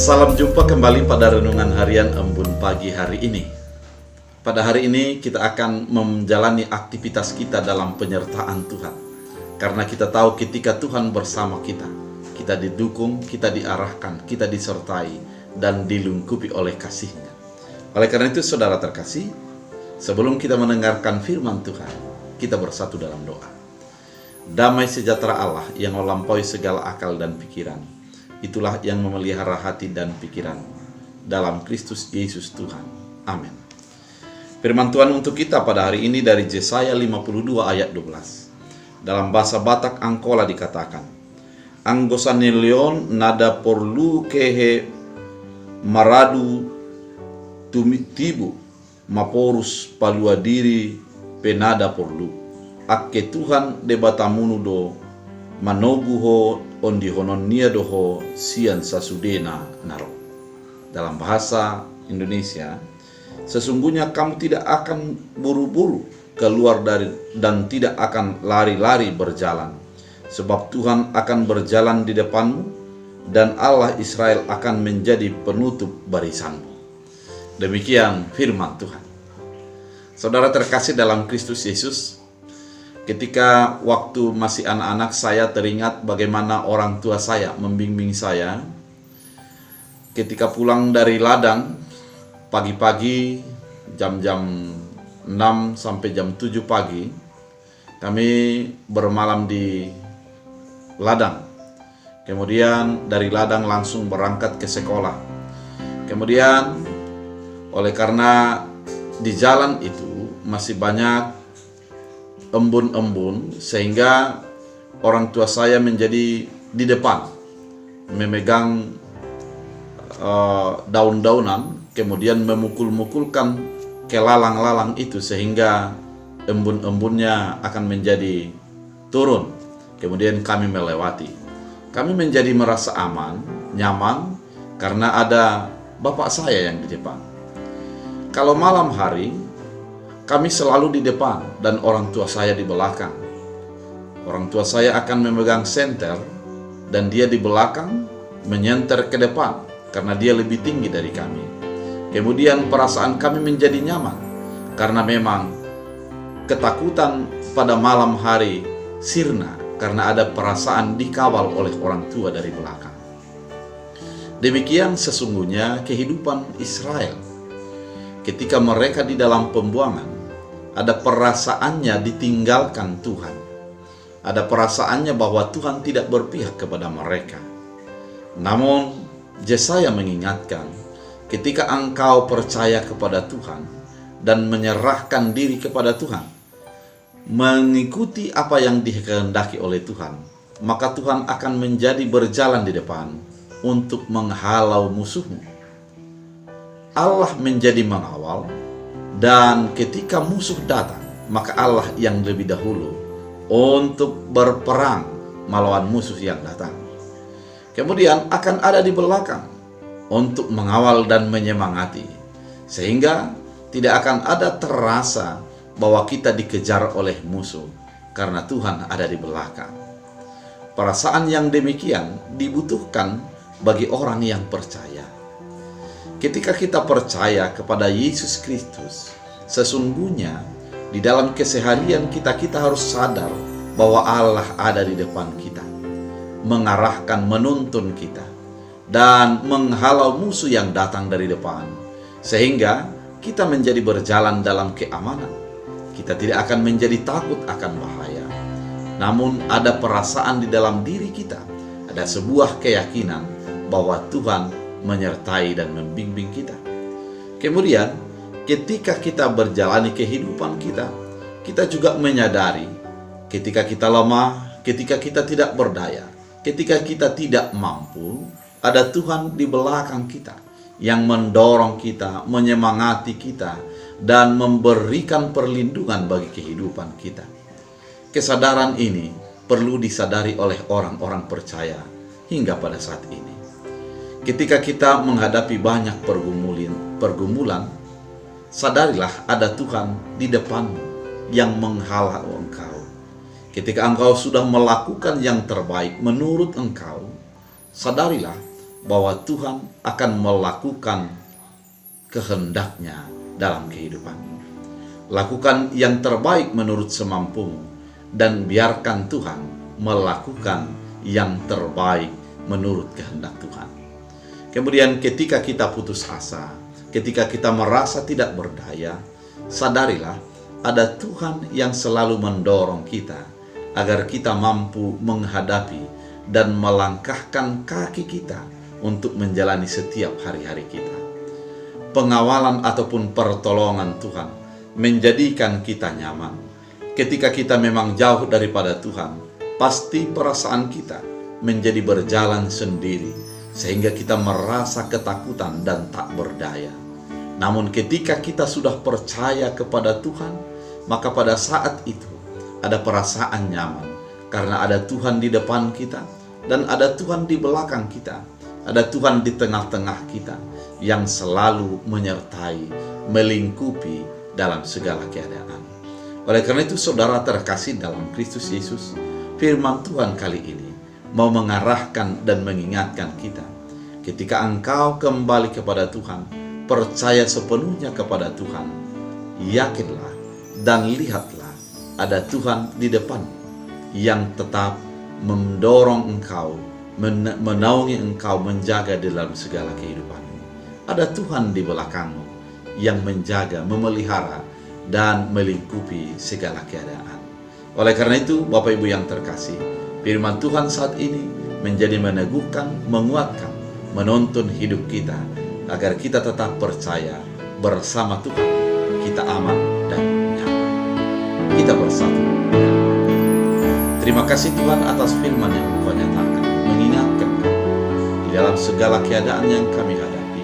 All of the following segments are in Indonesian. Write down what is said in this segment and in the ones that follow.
Salam jumpa kembali pada Renungan Harian Embun pagi hari ini. Pada hari ini kita akan menjalani aktivitas kita dalam penyertaan Tuhan. Karena kita tahu ketika Tuhan bersama kita, kita didukung, kita diarahkan, kita disertai, dan dilingkupi oleh kasih-Nya. Oleh karena itu saudara terkasih, sebelum kita mendengarkan firman Tuhan, kita bersatu dalam doa. Damai sejahtera Allah yang melampaui segala akal dan pikiran, itulah yang memelihara hati dan pikiran dalam Kristus Yesus Tuhan. Amin. Firman Tuhan untuk kita pada hari ini dari Yesaya 52 ayat 12. Dalam bahasa Batak Angkola dikatakan, Anggosanelion nada porlu kehe maradu tumitibu maporus paluadiri penada porlu. Akke Tuhan debatamunu do manoguho ondi hononia doho sian sasudena naro. Dalam bahasa Indonesia, sesungguhnya kamu tidak akan buru-buru keluar dari dan tidak akan lari-lari berjalan, sebab Tuhan akan berjalan di depanmu dan Allah Israel akan menjadi penutup barisanmu. Demikian firman Tuhan. Saudara terkasih dalam Kristus Yesus, ketika waktu masih anak-anak saya teringat bagaimana orang tua saya membimbing saya. Ketika pulang dari ladang pagi-pagi jam-jam 6 sampai jam 7 pagi, kami bermalam di ladang. Kemudian dari ladang langsung berangkat ke sekolah. Kemudian oleh karena di jalan itu masih banyak embun-embun, sehingga orang tua saya menjadi di depan memegang daun-daunan, kemudian memukul-mukulkan ke lalang-lalang itu sehingga embun-embunnya akan menjadi turun. Kemudian kami melewati. Kami menjadi merasa aman, nyaman karena ada bapak saya yang di depan. Kalau malam hari kami selalu di depan dan orang tua saya di belakang. Orang tua saya akan memegang senter dan dia di belakang menyenter ke depan karena dia lebih tinggi dari kami. Kemudian perasaan kami menjadi nyaman karena memang ketakutan pada malam hari sirna karena ada perasaan dikawal oleh orang tua dari belakang. Demikian sesungguhnya kehidupan Israel. Ketika mereka di dalam pembuangan, ada perasaannya ditinggalkan Tuhan. Ada perasaannya bahwa Tuhan tidak berpihak kepada mereka. Namun, Yesaya mengingatkan, ketika engkau percaya kepada Tuhan dan menyerahkan diri kepada Tuhan, mengikuti apa yang dikehendaki oleh Tuhan, maka Tuhan akan menjadi berjalan di depan untuk menghalau musuhmu. Allah menjadi mengawal, dan ketika musuh datang, maka Allah yang lebih dahulu untuk berperang melawan musuh yang datang. Kemudian akan ada di belakang untuk mengawal dan menyemangati, sehingga tidak akan ada terasa bahwa kita dikejar oleh musuh karena Tuhan ada di belakang. Perasaan yang demikian dibutuhkan bagi orang yang percaya. Ketika kita percaya kepada Yesus Kristus, sesungguhnya di dalam keseharian kita harus sadar bahwa Allah ada di depan kita, mengarahkan, menuntun kita, dan menghalau musuh yang datang dari depan, sehingga kita menjadi berjalan dalam keamanan. Kita tidak akan menjadi takut akan bahaya, namun ada perasaan di dalam diri kita, ada sebuah keyakinan bahwa Tuhan menyertai dan membimbing kita. Kemudian ketika kita berjalani kehidupan kita juga menyadari ketika kita lemah, ketika kita tidak berdaya, ketika kita tidak mampu, ada Tuhan di belakang kita yang mendorong kita, menyemangati kita, dan memberikan perlindungan bagi kehidupan kita. Kesadaran ini perlu disadari oleh orang-orang percaya hingga pada saat ini. Ketika kita menghadapi banyak pergumulan, sadarilah ada Tuhan di depanmu yang menghalau engkau. Ketika engkau sudah melakukan yang terbaik menurut engkau, sadarilah bahwa Tuhan akan melakukan kehendaknya dalam kehidupanmu. Lakukan yang terbaik menurut semampumu dan biarkan Tuhan melakukan yang terbaik menurut kehendak Tuhan. Kemudian ketika kita putus asa, ketika kita merasa tidak berdaya, sadarilah ada Tuhan yang selalu mendorong kita agar kita mampu menghadapi dan melangkahkan kaki kita untuk menjalani setiap hari-hari kita. Pengawalan ataupun pertolongan Tuhan menjadikan kita nyaman. Ketika kita memang jauh daripada Tuhan, pasti perasaan kita menjadi berjalan sendiri, sehingga kita merasa ketakutan dan tak berdaya. Namun ketika kita sudah percaya kepada Tuhan, maka pada saat itu ada perasaan nyaman, karena ada Tuhan di depan kita dan ada Tuhan di belakang kita. Ada Tuhan di tengah-tengah kita yang selalu menyertai, melingkupi dalam segala keadaan. Oleh karena itu, saudara terkasih dalam Kristus Yesus, firman Tuhan kali ini mau mengarahkan dan mengingatkan kita. Ketika engkau kembali kepada Tuhan, percaya sepenuhnya kepada Tuhan, yakinlah dan lihatlah ada Tuhan di depan yang tetap mendorong engkau, menaungi engkau, menjaga dalam segala kehidupanmu. Ada Tuhan di belakangmu yang menjaga, memelihara, dan melingkupi segala keadaan. Oleh karena itu, Bapak Ibu yang terkasih, firman Tuhan saat ini menjadi meneguhkan, menguatkan, menuntun hidup kita, agar kita tetap percaya bersama Tuhan, kita aman dan nyaman. Kita bersatu. Terima kasih Tuhan atas firman yang Engkau nyatakan, mengingatkan kami di dalam segala keadaan yang kami hadapi,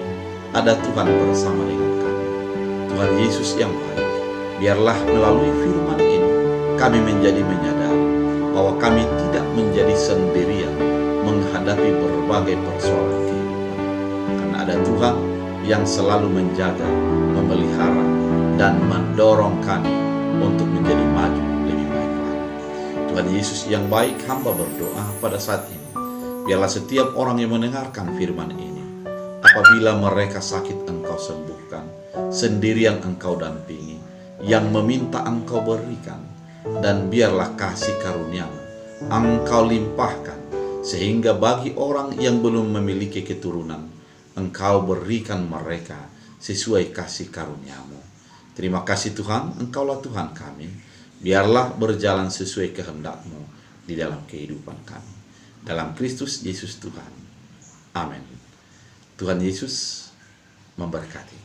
ada Tuhan bersama dengan kami. Tuhan Yesus yang baik, biarlah melalui firman ini kami menjadi menyadari bahwa kami tidak menjadi sendirian menghadapi berbagai persoalan kehidupan, karena ada Tuhan yang selalu menjaga, memelihara, dan mendorong kami untuk menjadi maju lebih baik lagi. Tuhan Yesus yang baik, hamba berdoa pada saat ini, biarlah setiap orang yang mendengarkan firman ini, apabila mereka sakit Engkau sembuhkan, sendirian Engkau dampingi, yang meminta Engkau berikan, dan biarlah kasih karunia-Mu Engkau limpahkan, sehingga bagi orang yang belum memiliki keturunan, Engkau berikan mereka sesuai kasih karunia-Mu. Terima kasih Tuhan, Engkaulah Tuhan kami. Biarlah berjalan sesuai kehendak-Mu di dalam kehidupan kami. Dalam Kristus Yesus Tuhan. Amin. Tuhan Yesus memberkati.